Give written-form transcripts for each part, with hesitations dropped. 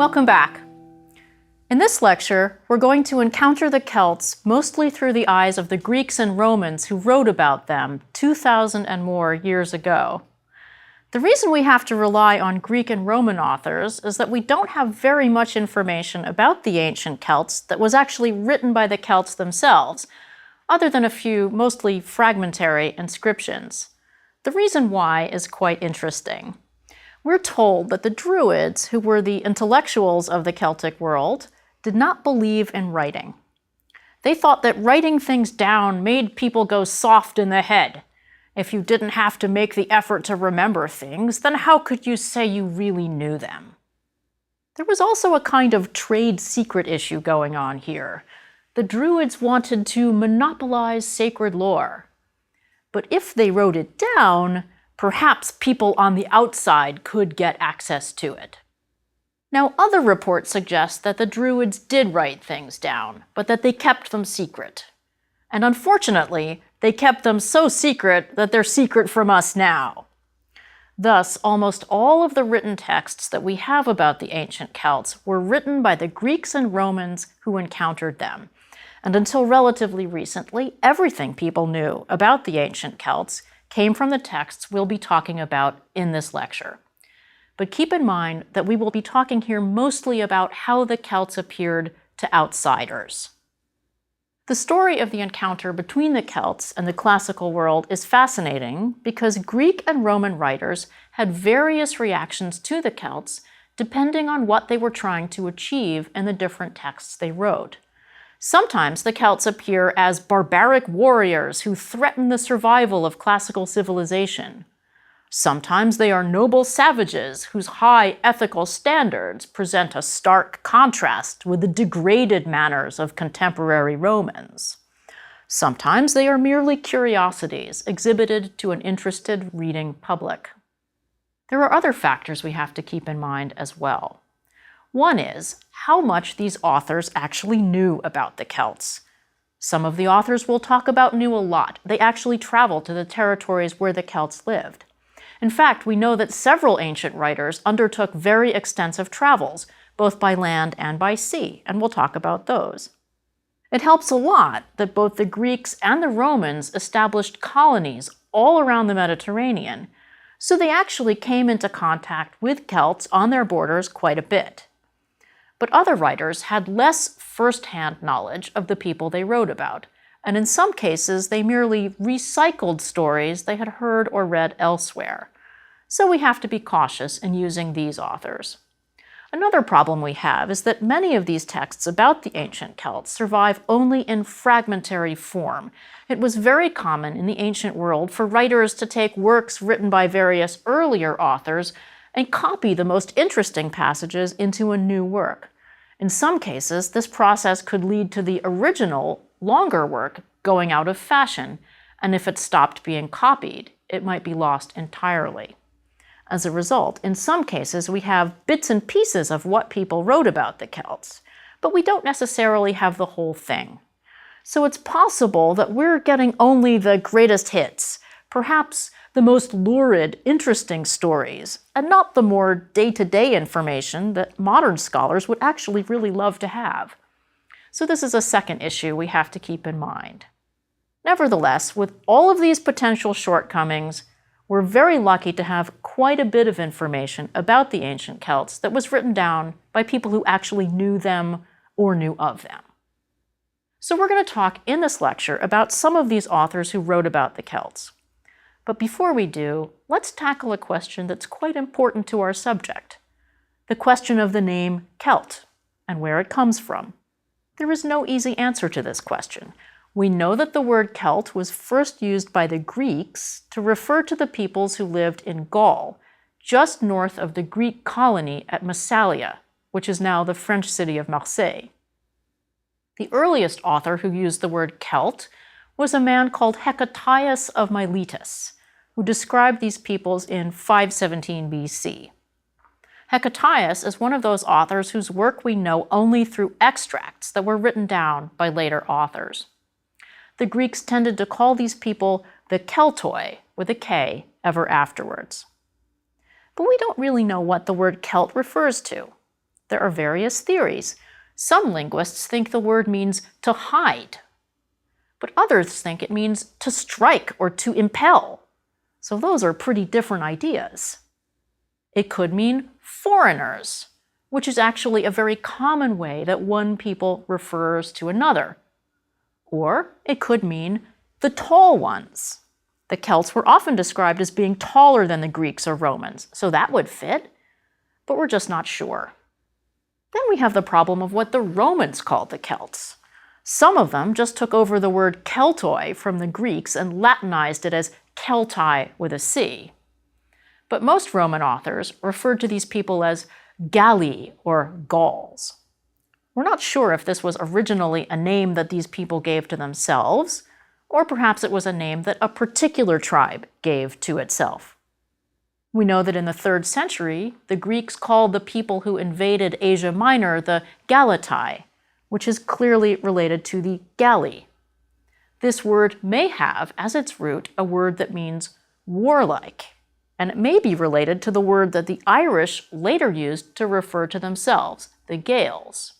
Welcome back. In this lecture, we're going to encounter the Celts mostly through the eyes of the Greeks and Romans who wrote about them 2,000 and more years ago. The reason we have to rely on Greek and Roman authors is that we don't have very much information about the ancient Celts that was actually written by the Celts themselves, other than a few mostly fragmentary inscriptions. The reason why is quite interesting. We're told that the Druids, who were the intellectuals of the Celtic world, did not believe in writing. They thought that writing things down made people go soft in the head. If you didn't have to make the effort to remember things, then how could you say you really knew them? There was also a kind of trade secret issue going on here. The Druids wanted to monopolize sacred lore. But if they wrote it down, perhaps people on the outside could get access to it. Now, other reports suggest that the Druids did write things down, but that they kept them secret. And unfortunately, they kept them so secret that they're secret from us now. Thus, almost all of the written texts that we have about the ancient Celts were written by the Greeks and Romans who encountered them. And until relatively recently, everything people knew about the ancient Celts came from the texts we'll be talking about in this lecture. But keep in mind that we will be talking here mostly about how the Celts appeared to outsiders. The story of the encounter between the Celts and the classical world is fascinating because Greek and Roman writers had various reactions to the Celts depending on what they were trying to achieve in the different texts they wrote. Sometimes the Celts appear as barbaric warriors who threaten the survival of classical civilization. Sometimes they are noble savages whose high ethical standards present a stark contrast with the degraded manners of contemporary Romans. Sometimes they are merely curiosities exhibited to an interested reading public. There are other factors we have to keep in mind as well. One is how much these authors actually knew about the Celts. Some of the authors we'll talk about knew a lot. They actually traveled to the territories where the Celts lived. In fact, we know that several ancient writers undertook very extensive travels, both by land and by sea, and we'll talk about those. It helps a lot that both the Greeks and the Romans established colonies all around the Mediterranean, so they actually came into contact with Celts on their borders quite a bit. But other writers had less first-hand knowledge of the people they wrote about, and in some cases they merely recycled stories they had heard or read elsewhere. So we have to be cautious in using these authors. Another problem we have is that many of these texts about the ancient Celts survive only in fragmentary form. It was very common in the ancient world for writers to take works written by various earlier authors and copy the most interesting passages into a new work. In some cases, this process could lead to the original, longer work going out of fashion, and if it stopped being copied, it might be lost entirely. As a result, in some cases, we have bits and pieces of what people wrote about the Celts, but we don't necessarily have the whole thing. So it's possible that we're getting only the greatest hits, perhaps the most lurid, interesting stories, and not the more day-to-day information that modern scholars would actually really love to have. So this is a second issue we have to keep in mind. Nevertheless, with all of these potential shortcomings, we're very lucky to have quite a bit of information about the ancient Celts that was written down by people who actually knew them or knew of them. So we're going to talk in this lecture about some of these authors who wrote about the Celts. But before we do, let's tackle a question that's quite important to our subject, the question of the name Celt and where it comes from. There is no easy answer to this question. We know that the word Celt was first used by the Greeks to refer to the peoples who lived in Gaul, just north of the Greek colony at Massalia, which is now the French city of Marseille. The earliest author who used the word Celt was a man called Hecataeus of Miletus, who described these peoples in 517 BC. Hecataeus is one of those authors whose work we know only through extracts that were written down by later authors. The Greeks tended to call these people the Keltoi, with a K, ever afterwards. But we don't really know what the word Celt refers to. There are various theories. Some linguists think the word means to hide, but others think it means to strike or to impel. So those are pretty different ideas. It could mean foreigners, which is actually a very common way that one people refers to another. Or it could mean the tall ones. The Celts were often described as being taller than the Greeks or Romans, so that would fit, but we're just not sure. Then we have the problem of what the Romans called the Celts. Some of them just took over the word Keltoi from the Greeks and Latinized it as Celti with a C. But most Roman authors referred to these people as Galli or Gauls. We're not sure if this was originally a name that these people gave to themselves, or perhaps it was a name that a particular tribe gave to itself. We know that in the 3rd century, the Greeks called the people who invaded Asia Minor the Galatai, which is clearly related to the Galli. This word may have, as its root, a word that means warlike, and it may be related to the word that the Irish later used to refer to themselves, the Gaels.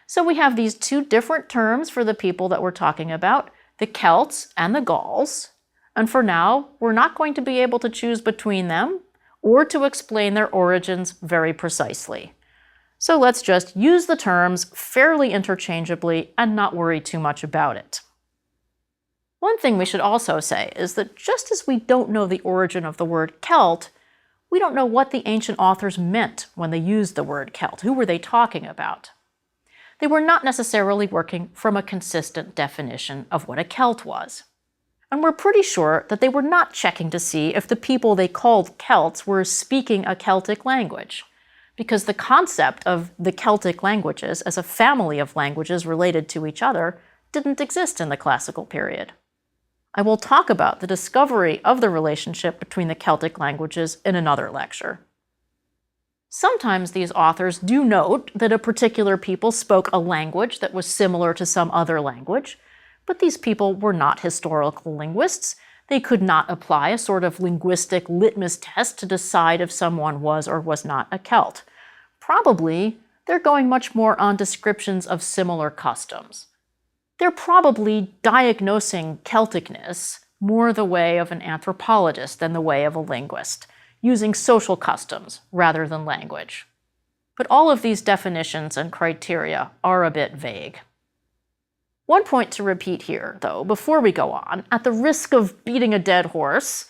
So we have these two different terms for the people that we're talking about, the Celts and the Gauls, and for now, we're not going to be able to choose between them or to explain their origins very precisely. So let's just use the terms fairly interchangeably and not worry too much about it. One thing we should also say is that just as we don't know the origin of the word Celt, we don't know what the ancient authors meant when they used the word Celt. Who were they talking about? They were not necessarily working from a consistent definition of what a Celt was. And we're pretty sure that they were not checking to see if the people they called Celts were speaking a Celtic language, because the concept of the Celtic languages as a family of languages related to each other didn't exist in the classical period. I will talk about the discovery of the relationship between the Celtic languages in another lecture. Sometimes these authors do note that a particular people spoke a language that was similar to some other language, but these people were not historical linguists. They could not apply a sort of linguistic litmus test to decide if someone was or was not a Celt. Probably, they're going much more on descriptions of similar customs. They're probably diagnosing Celticness more the way of an anthropologist than the way of a linguist, using social customs rather than language. But all of these definitions and criteria are a bit vague. One point to repeat here, though, before we go on, at the risk of beating a dead horse,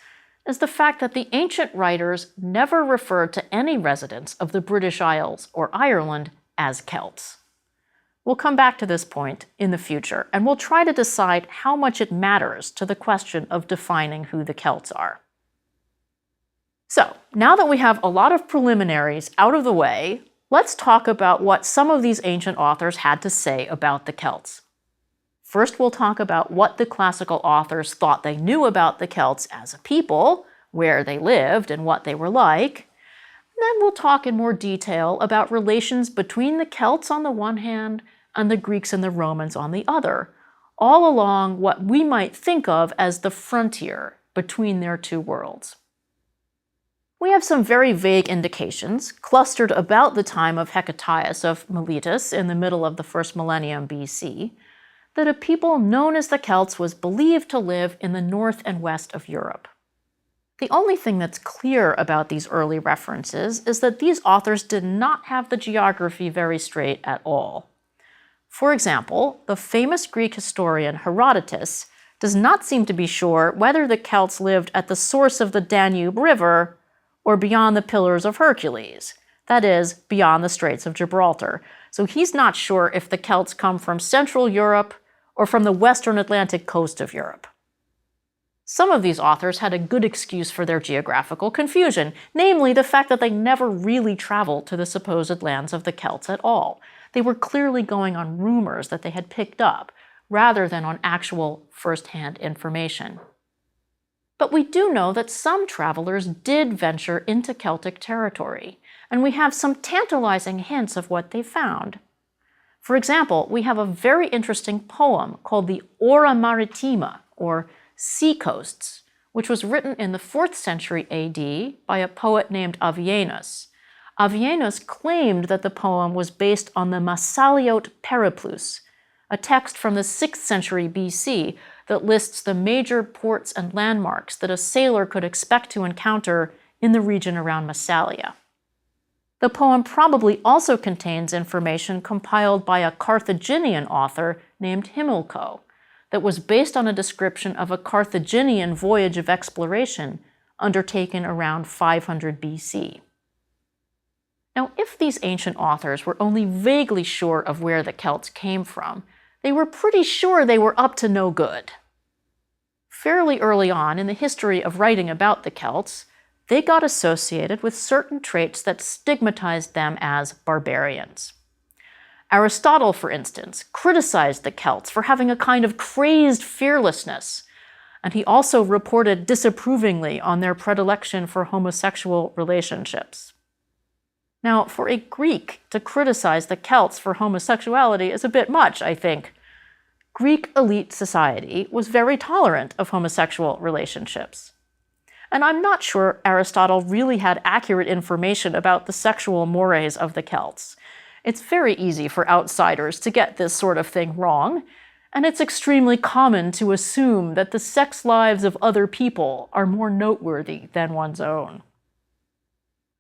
is the fact that the ancient writers never referred to any residents of the British Isles or Ireland as Celts. We'll come back to this point in the future, and we'll try to decide how much it matters to the question of defining who the Celts are. So, now that we have a lot of preliminaries out of the way, let's talk about what some of these ancient authors had to say about the Celts. First, we'll talk about what the classical authors thought they knew about the Celts as a people, where they lived and what they were like. Then we'll talk in more detail about relations between the Celts on the one hand and the Greeks and the Romans on the other, all along what we might think of as the frontier between their two worlds. We have some very vague indications, clustered about the time of Hecataeus of Miletus in the middle of the 1st millennium BC, that a people known as the Celts was believed to live in the north and west of Europe. The only thing that's clear about these early references is that these authors did not have the geography very straight at all. For example, the famous Greek historian Herodotus does not seem to be sure whether the Celts lived at the source of the Danube River or beyond the Pillars of Hercules, that is, beyond the Straits of Gibraltar. So he's not sure if the Celts come from Central Europe or from the western Atlantic coast of Europe. Some of these authors had a good excuse for their geographical confusion, namely the fact that they never really traveled to the supposed lands of the Celts at all. They were clearly going on rumors that they had picked up, rather than on actual first-hand information. But we do know that some travelers did venture into Celtic territory, and we have some tantalizing hints of what they found. For example, we have a very interesting poem called the Ora Maritima, or Sea Coasts, which was written in the 4th century AD by a poet named Avienus. Avienus claimed that the poem was based on the Massaliot Periplus, a text from the 6th century BC that lists the major ports and landmarks that a sailor could expect to encounter in the region around Massalia. The poem probably also contains information compiled by a Carthaginian author named Himilco that was based on a description of a Carthaginian voyage of exploration undertaken around 500 BC. Now, if these ancient authors were only vaguely sure of where the Celts came from, they were pretty sure they were up to no good. Fairly early on in the history of writing about the Celts, they got associated with certain traits that stigmatized them as barbarians. Aristotle, for instance, criticized the Celts for having a kind of crazed fearlessness, and he also reported disapprovingly on their predilection for homosexual relationships. Now, for a Greek to criticize the Celts for homosexuality is a bit much, I think. Greek elite society was very tolerant of homosexual relationships. And I'm not sure Aristotle really had accurate information about the sexual mores of the Celts. It's very easy for outsiders to get this sort of thing wrong, and it's extremely common to assume that the sex lives of other people are more noteworthy than one's own.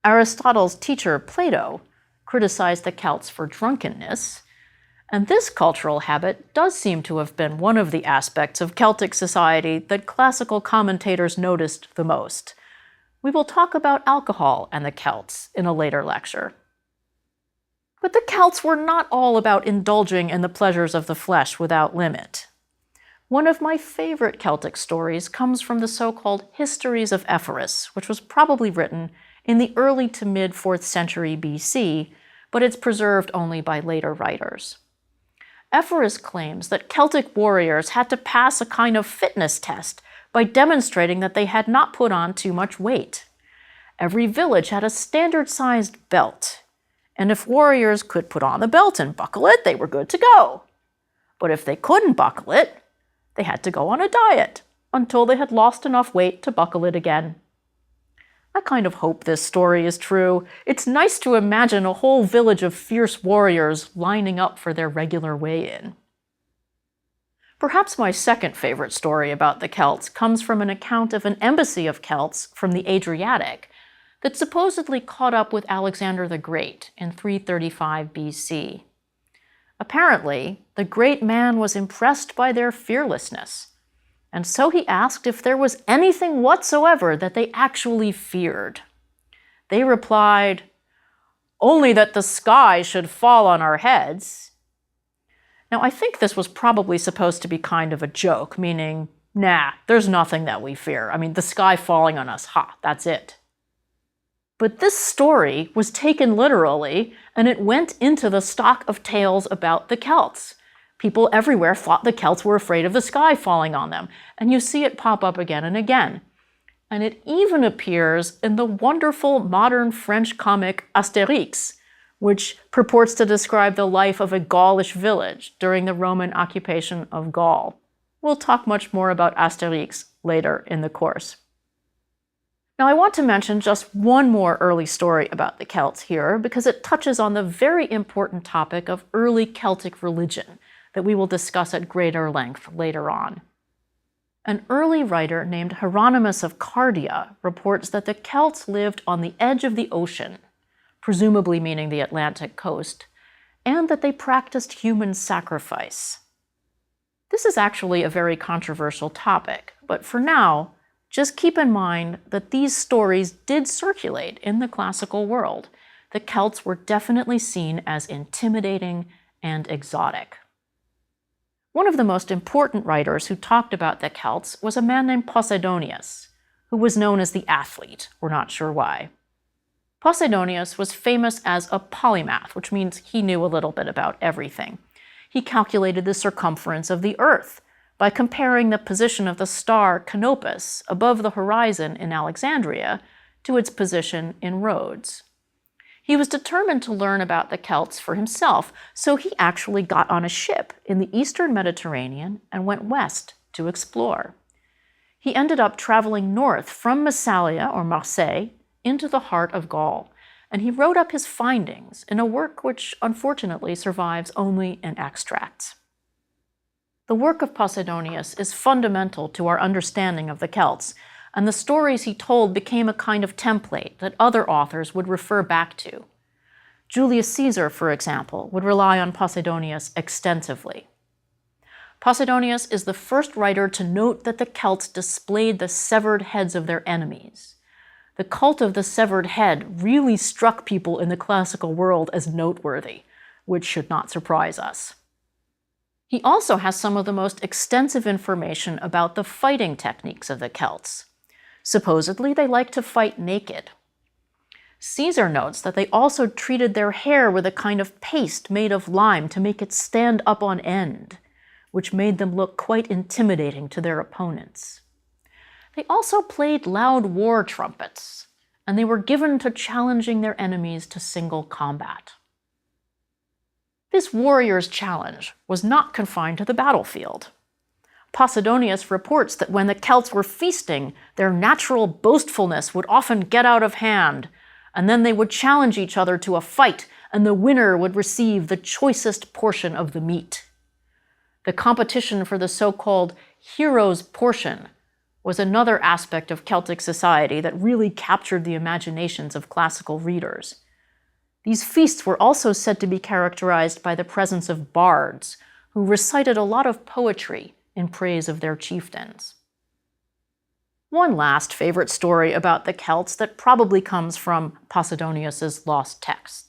Aristotle's teacher, Plato, criticized the Celts for drunkenness, and this cultural habit does seem to have been one of the aspects of Celtic society that classical commentators noticed the most. We will talk about alcohol and the Celts in a later lecture. But the Celts were not all about indulging in the pleasures of the flesh without limit. One of my favorite Celtic stories comes from the so-called Histories of Ephorus, which was probably written in the early to mid 4th century BC, but it's preserved only by later writers. Ephorus claims that Celtic warriors had to pass a kind of fitness test by demonstrating that they had not put on too much weight. Every village had a standard-sized belt, and if warriors could put on the belt and buckle it, they were good to go. But if they couldn't buckle it, they had to go on a diet until they had lost enough weight to buckle it again. I kind of hope this story is true. It's nice to imagine a whole village of fierce warriors lining up for their regular weigh-in. Perhaps my second favorite story about the Celts comes from an account of an embassy of Celts from the Adriatic that supposedly caught up with Alexander the Great in 335 BC. Apparently, the great man was impressed by their fearlessness, and so he asked if there was anything whatsoever that they actually feared. They replied, "Only that the sky should fall on our heads." Now, I think this was probably supposed to be kind of a joke, meaning, nah, there's nothing that we fear. I mean, the sky falling on us, that's it. But this story was taken literally, and it went into the stock of tales about the Celts. People everywhere thought the Celts were afraid of the sky falling on them, and you see it pop up again and again. And it even appears in the wonderful modern French comic Astérix, which purports to describe the life of a Gaulish village during the Roman occupation of Gaul. We'll talk much more about Astérix later in the course. Now, I want to mention just one more early story about the Celts here because it touches on the very important topic of early Celtic religion that we will discuss at greater length later on. An early writer named Hieronymus of Cardia reports that the Celts lived on the edge of the ocean, presumably meaning the Atlantic coast, and that they practiced human sacrifice. This is actually a very controversial topic, but for now, just keep in mind that these stories did circulate in the classical world. The Celts were definitely seen as intimidating and exotic. One of the most important writers who talked about the Celts was a man named Posidonius, who was known as the athlete. We're not sure why. Posidonius was famous as a polymath, which means he knew a little bit about everything. He calculated the circumference of the Earth by comparing the position of the star Canopus above the horizon in Alexandria to its position in Rhodes. He was determined to learn about the Celts for himself, so he actually got on a ship in the eastern Mediterranean and went west to explore. He ended up traveling north from Massalia, or Marseille, into the heart of Gaul, and he wrote up his findings in a work which unfortunately survives only in extracts. The work of Posidonius is fundamental to our understanding of the Celts, and the stories he told became a kind of template that other authors would refer back to. Julius Caesar, for example, would rely on Posidonius extensively. Posidonius is the first writer to note that the Celts displayed the severed heads of their enemies. The cult of the severed head really struck people in the classical world as noteworthy, which should not surprise us. He also has some of the most extensive information about the fighting techniques of the Celts. Supposedly, they liked to fight naked. Caesar notes that they also treated their hair with a kind of paste made of lime to make it stand up on end, which made them look quite intimidating to their opponents. They also played loud war trumpets, and they were given to challenging their enemies to single combat. This warrior's challenge was not confined to the battlefield. Posidonius reports that when the Celts were feasting, their natural boastfulness would often get out of hand, and then they would challenge each other to a fight, and the winner would receive the choicest portion of the meat. The competition for the so-called hero's portion was another aspect of Celtic society that really captured the imaginations of classical readers. These feasts were also said to be characterized by the presence of bards, who recited a lot of poetry in praise of their chieftains. One last favorite story about the Celts that probably comes from Posidonius's lost text.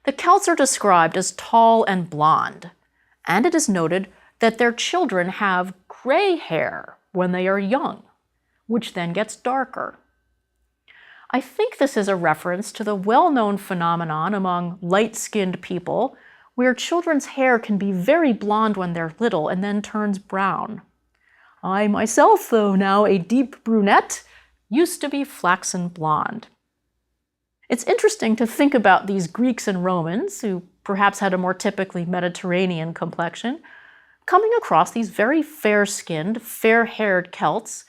The Celts are described as tall and blonde, and it is noted that their children have gray hair when they are young, which then gets darker. I think this is a reference to the well-known phenomenon among light-skinned people where children's hair can be very blonde when they're little and then turns brown. I myself, though now a deep brunette, used to be flaxen blonde. It's interesting to think about these Greeks and Romans, who perhaps had a more typically Mediterranean complexion, coming across these very fair-skinned, fair-haired Celts,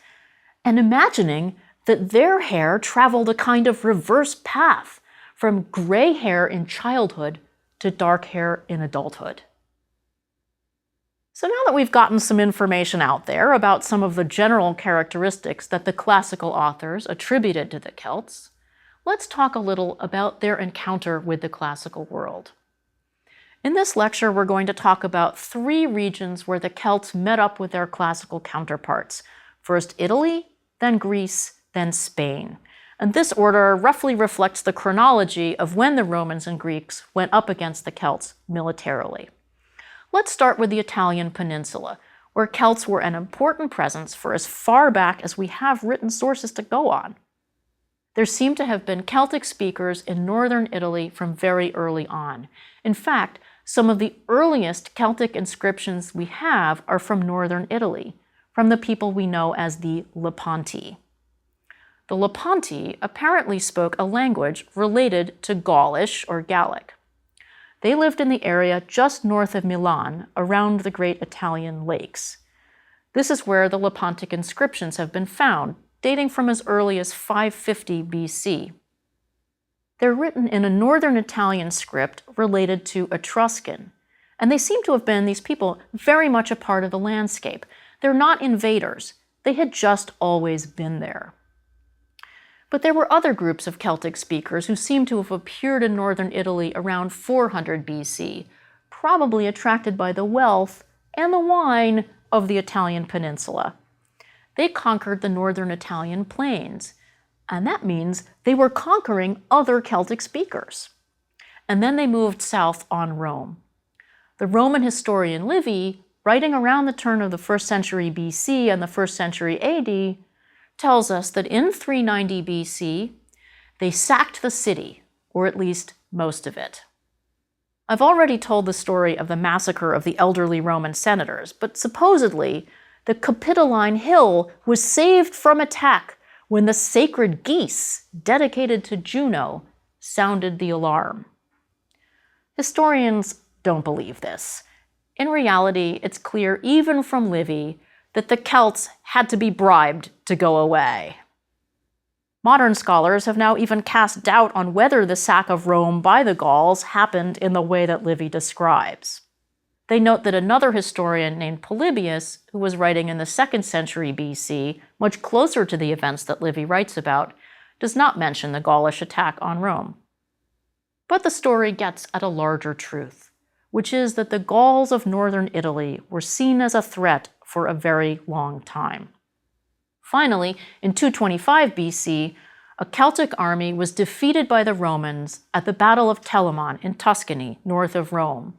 and imagining that their hair traveled a kind of reverse path from gray hair in childhood to dark hair in adulthood. So now that we've gotten some information out there about some of the general characteristics that the classical authors attributed to the Celts, let's talk a little about their encounter with the classical world. In this lecture, we're going to talk about 3 regions where the Celts met up with their classical counterparts. First Italy, then Greece, then Spain. And this order roughly reflects the chronology of when the Romans and Greeks went up against the Celts militarily. Let's start with the Italian peninsula, where Celts were an important presence for as far back as we have written sources to go on. There seem to have been Celtic speakers in northern Italy from very early on. In fact, some of the earliest Celtic inscriptions we have are from northern Italy, from the people we know as the Lepanti. The Lepanti apparently spoke a language related to Gaulish or Gallic. They lived in the area just north of Milan, around the great Italian lakes. This is where the Lepantic inscriptions have been found, dating from as early as 550 BC. They're written in a northern Italian script related to Etruscan, and they seem to have been, these people, very much a part of the landscape. They're not invaders. They had just always been there. But there were other groups of Celtic speakers who seem to have appeared in northern Italy around 400 BC, probably attracted by the wealth and the wine of the Italian peninsula. They conquered the northern Italian plains, and that means they were conquering other Celtic speakers. And then they moved south on Rome. The Roman historian Livy, writing around the turn of the 1st century BC and the 1st century AD, tells us that in 390 BC, they sacked the city, or at least most of it. I've already told the story of the massacre of the elderly Roman senators, but supposedly the Capitoline Hill was saved from attack when the sacred geese, dedicated to Juno, sounded the alarm. Historians don't believe this. In reality, it's clear even from Livy that the Celts had to be bribed to go away. Modern scholars have now even cast doubt on whether the sack of Rome by the Gauls happened in the way that Livy describes. They note that another historian named Polybius, who was writing in the 2nd century BC, much closer to the events that Livy writes about, does not mention the Gaulish attack on Rome. But the story gets at a larger truth, which is that the Gauls of northern Italy were seen as a threat for a very long time. Finally, in 225 BC, a Celtic army was defeated by the Romans at the Battle of Telamon in Tuscany, north of Rome.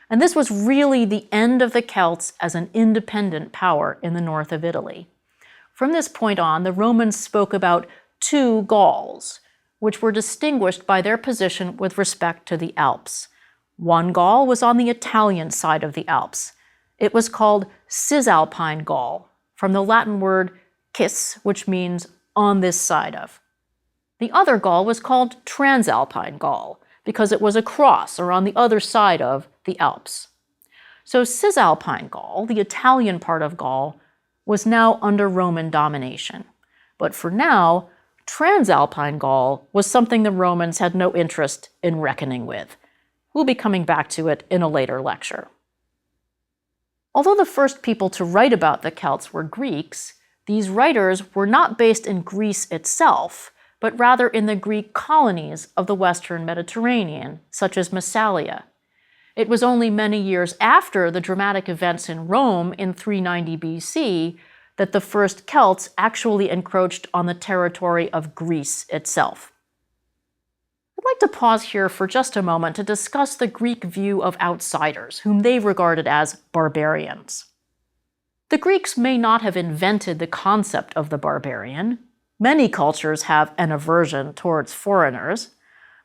And this was really the end of the Celts as an independent power in the north of Italy. From this point on, the Romans spoke about two Gauls, which were distinguished by their position with respect to the Alps. One Gaul was on the Italian side of the Alps. It was called Cisalpine Gaul, from the Latin word cis, which means on this side of. The other Gaul was called Transalpine Gaul, because it was across or on the other side of the Alps. So Cisalpine Gaul, the Italian part of Gaul, was now under Roman domination. But for now, Transalpine Gaul was something the Romans had no interest in reckoning with. We'll be coming back to it in a later lecture. Although the first people to write about the Celts were Greeks, these writers were not based in Greece itself, but rather in the Greek colonies of the Western Mediterranean, such as Massalia. It was only many years after the dramatic events in Rome in 390 BC that the first Celts actually encroached on the territory of Greece itself. I'd like to pause here for just a moment to discuss the Greek view of outsiders, whom they regarded as barbarians. The Greeks may not have invented the concept of the barbarian. Many cultures have an aversion towards foreigners,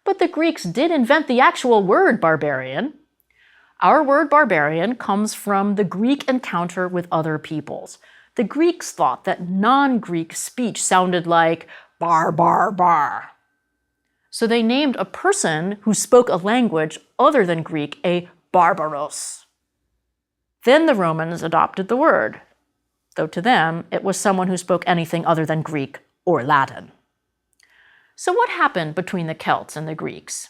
but the Greeks did invent the actual word barbarian. Our word barbarian comes from the Greek encounter with other peoples. The Greeks thought that non-Greek speech sounded like bar, bar, bar. So they named a person who spoke a language other than Greek a barbaros. Then the Romans adopted the word, though to them it was someone who spoke anything other than Greek or Latin. So what happened between the Celts and the Greeks?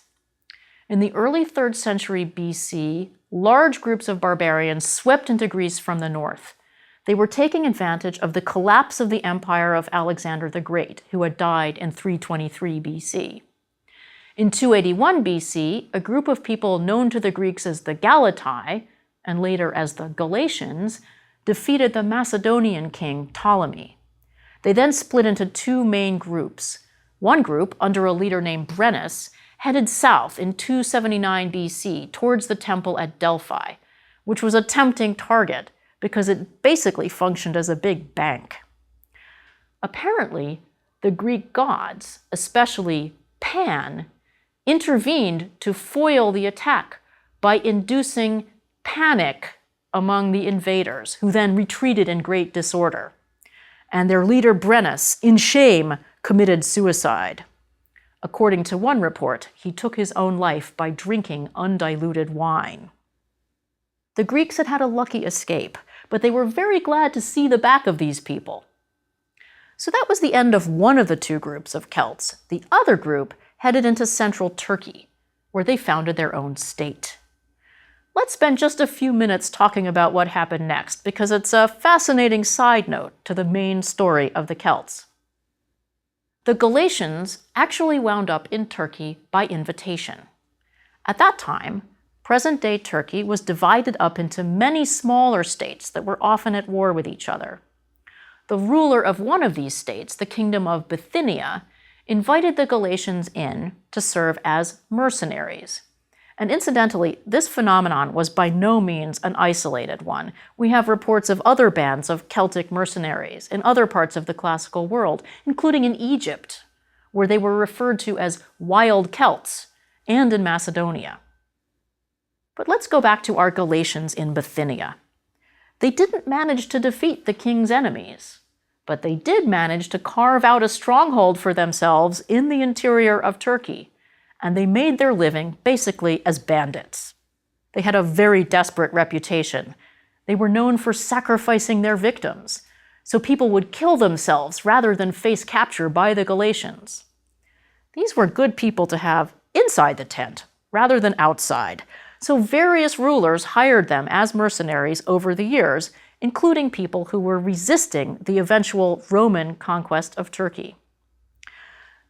In the early 3rd century BC, large groups of barbarians swept into Greece from the north. They were taking advantage of the collapse of the empire of Alexander the Great, who had died in 323 BC. In 281 BC, a group of people known to the Greeks as the Galatai, and later as the Galatians, defeated the Macedonian king Ptolemy. They then split into two main groups. One group, under a leader named Brennus, headed south in 279 BC towards the temple at Delphi, which was a tempting target because it basically functioned as a big bank. Apparently, the Greek gods, especially Pan, intervened to foil the attack by inducing panic among the invaders, who then retreated in great disorder. And their leader Brennus, in shame, committed suicide. According to one report, he took his own life by drinking undiluted wine. The Greeks had had a lucky escape, but they were very glad to see the back of these people. So that was the end of one of the two groups of Celts. The other group headed into central Turkey, where they founded their own state. Let's spend just a few minutes talking about what happened next, because it's a fascinating side note to the main story of the Celts. The Galatians actually wound up in Turkey by invitation. At that time, present-day Turkey was divided up into many smaller states that were often at war with each other. The ruler of one of these states, the Kingdom of Bithynia, invited the Galatians in to serve as mercenaries. And incidentally, this phenomenon was by no means an isolated one. We have reports of other bands of Celtic mercenaries in other parts of the classical world, including in Egypt, where they were referred to as wild Celts, and in Macedonia. But let's go back to our Galatians in Bithynia. They didn't manage to defeat the king's enemies, but they did manage to carve out a stronghold for themselves in the interior of Turkey, and they made their living basically as bandits. They had a very desperate reputation. They were known for sacrificing their victims. so people would kill themselves rather than face capture by the Galatians. These were good people to have inside the tent rather than outside, so various rulers hired them as mercenaries over the years, including people who were resisting the eventual Roman conquest of Turkey.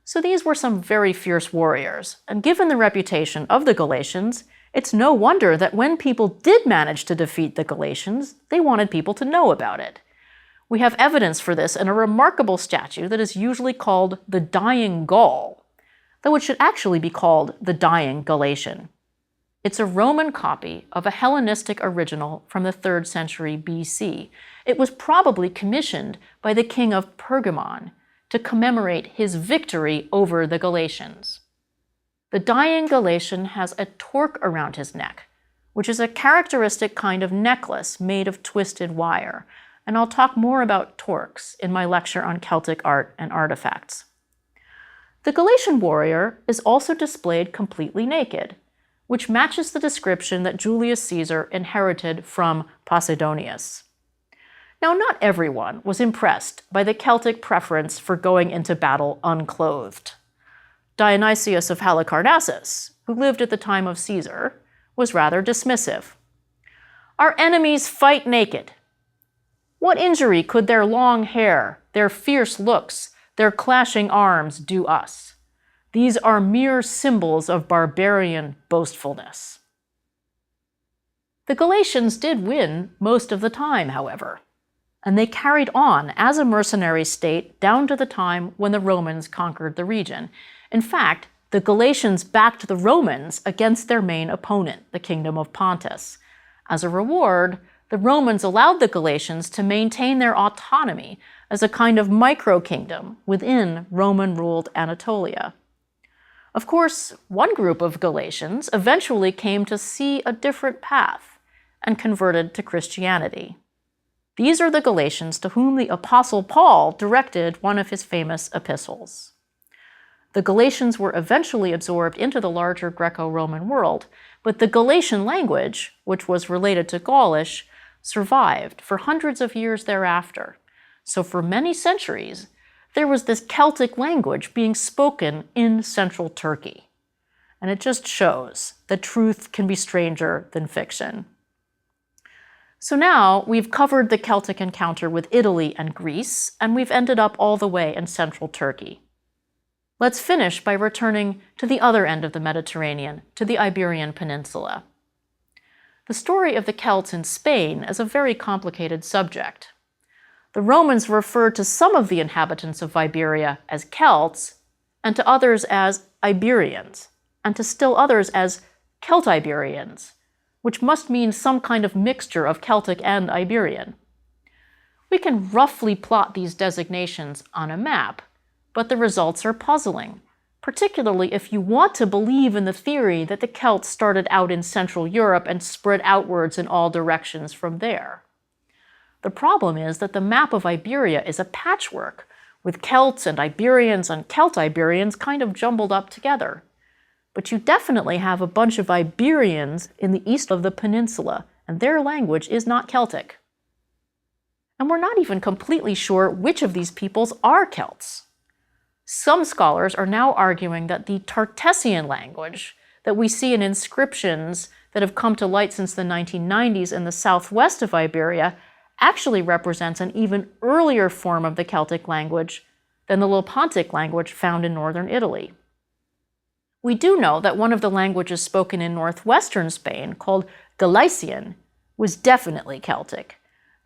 So these were some very fierce warriors, and given the reputation of the Galatians, it's no wonder that when people did manage to defeat the Galatians, they wanted people to know about it. We have evidence for this in a remarkable statue that is usually called the Dying Gaul, though it should actually be called the Dying Galatian. It's a Roman copy of a Hellenistic original from the 3rd century BC. It was probably commissioned by the king of Pergamon to commemorate his victory over the Galatians. The dying Galatian has a torque around his neck, which is a characteristic kind of necklace made of twisted wire, and I'll talk more about torques in my lecture on Celtic art and artifacts. The Galatian warrior is also displayed completely naked, which matches the description that Julius Caesar inherited from Posidonius. Now, not everyone was impressed by the Celtic preference for going into battle unclothed. Dionysius of Halicarnassus, who lived at the time of Caesar, was rather dismissive. Our enemies fight naked. What injury could their long hair, their fierce looks, their clashing arms do us? These are mere symbols of barbarian boastfulness. The Galatians did win most of the time, however, and they carried on as a mercenary state down to the time when the Romans conquered the region. In fact, the Galatians backed the Romans against their main opponent, the Kingdom of Pontus. As a reward, the Romans allowed the Galatians to maintain their autonomy as a kind of micro-kingdom within Roman-ruled Anatolia. Of course, one group of Galatians eventually came to see a different path and converted to Christianity. These are the Galatians to whom the Apostle Paul directed one of his famous epistles. The Galatians were eventually absorbed into the larger Greco-Roman world, but the Galatian language, which was related to Gaulish, survived for hundreds of years thereafter. So for many centuries, there was this Celtic language being spoken in central Turkey. And it just shows that truth can be stranger than fiction. So now we've covered the Celtic encounter with Italy and Greece, and we've ended up all the way in central Turkey. Let's finish by returning to the other end of the Mediterranean, to the Iberian Peninsula. The story of the Celts in Spain is a very complicated subject. The Romans referred to some of the inhabitants of Iberia as Celts, and to others as Iberians, and to still others as Celtiberians, which must mean some kind of mixture of Celtic and Iberian. We can roughly plot these designations on a map, but the results are puzzling, particularly if you want to believe in the theory that the Celts started out in Central Europe and spread outwards in all directions from there. The problem is that the map of Iberia is a patchwork, with Celts and Iberians and Celtiberians kind of jumbled up together. But you definitely have a bunch of Iberians in the east of the peninsula, and their language is not Celtic. And we're not even completely sure which of these peoples are Celts. Some scholars are now arguing that the Tartessian language that we see in inscriptions that have come to light since the 1990s in the southwest of Iberia actually represents an even earlier form of the Celtic language than the Lepontic language found in northern Italy. We do know that one of the languages spoken in northwestern Spain, called Galician, was definitely Celtic.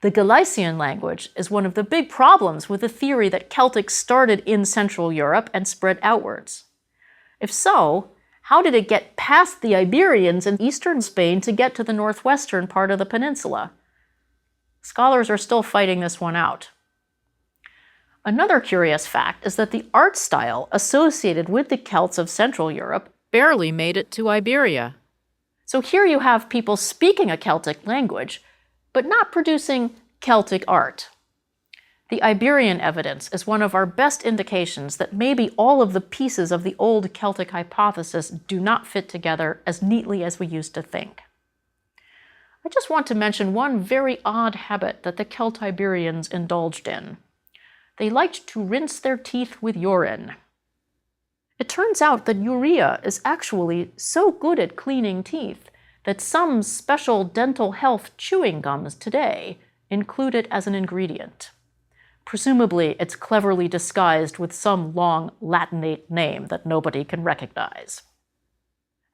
The Galician language is one of the big problems with the theory that Celtic started in Central Europe and spread outwards. If so, how did it get past the Iberians in eastern Spain to get to the northwestern part of the peninsula? Scholars are still fighting this one out. Another curious fact is that the art style associated with the Celts of Central Europe barely made it to Iberia. So here you have people speaking a Celtic language, but not producing Celtic art. The Iberian evidence is one of our best indications that maybe all of the pieces of the old Celtic hypothesis do not fit together as neatly as we used to think. I just want to mention one very odd habit that the Celtiberians indulged in. They liked to rinse their teeth with urine. It turns out that urea is actually so good at cleaning teeth that some special dental health chewing gums today include it as an ingredient. Presumably, it's cleverly disguised with some long Latinate name that nobody can recognize.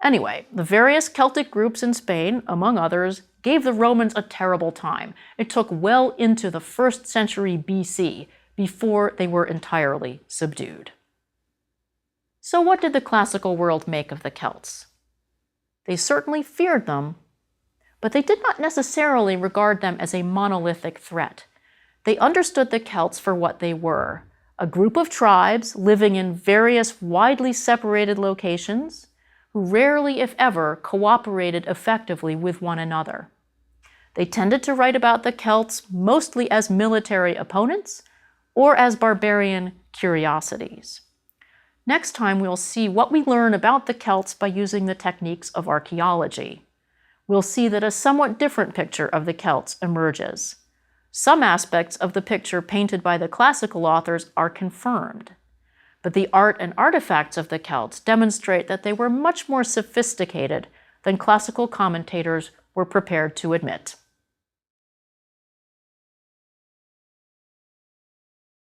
Anyway, the various Celtic groups in Spain, among others, gave the Romans a terrible time. It took well into the 1st century BC before they were entirely subdued. So what did the classical world make of the Celts? They certainly feared them, but they did not necessarily regard them as a monolithic threat. They understood the Celts for what they were, a group of tribes living in various widely separated locations who rarely, if ever, cooperated effectively with one another. They tended to write about the Celts mostly as military opponents or as barbarian curiosities. Next time, we'll see what we learn about the Celts by using the techniques of archaeology. We'll see that a somewhat different picture of the Celts emerges. Some aspects of the picture painted by the classical authors are confirmed, but the art and artifacts of the Celts demonstrate that they were much more sophisticated than classical commentators were prepared to admit.